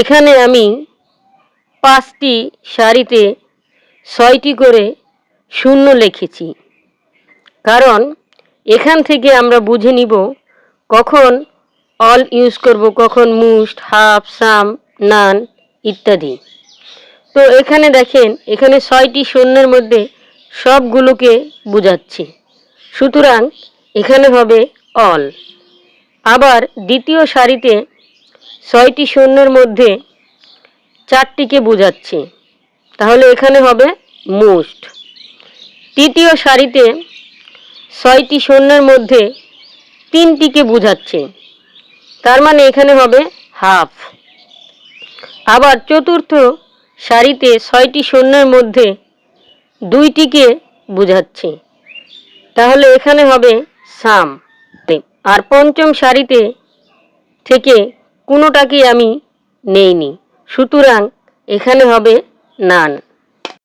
এখানে আমি 5টি সারিতে 6টি করে শূন্য লিখেছি, কারণ এখান থেকে আমরা বুঝে নিব কখন অল ইউজ করব, কখন মোস্ট, হাফ, সাম, নান ইত্যাদি। তো এখানে দেখেন, এখানে 6টি শূন্যের মধ্যে সবগুলোকে বোঝাচ্ছি, সুতরাং এখানে হবে অল। আবার দ্বিতীয় সারিতে 6টি শূন্যের মধ্যে 4টিকে বোঝাচ্ছি, তাহলে এখানে হবে মোস্ট। তৃতীয় সারিতে 6টি শূন্যের মধ্যে 3টিকে বোঝাচ্ছে, তার মানে এখানে হবে হাফ। আবার চতুর্থ সারিতে 6টি শূন্যের মধ্যে 2টিকে বোঝাচ্ছে, তাহলে এখানে হবে সাম। আর পঞ্চম সারিতে থেকে কোনোটাকে আমি নেইনি, সুতরাং এখানে হবে নান।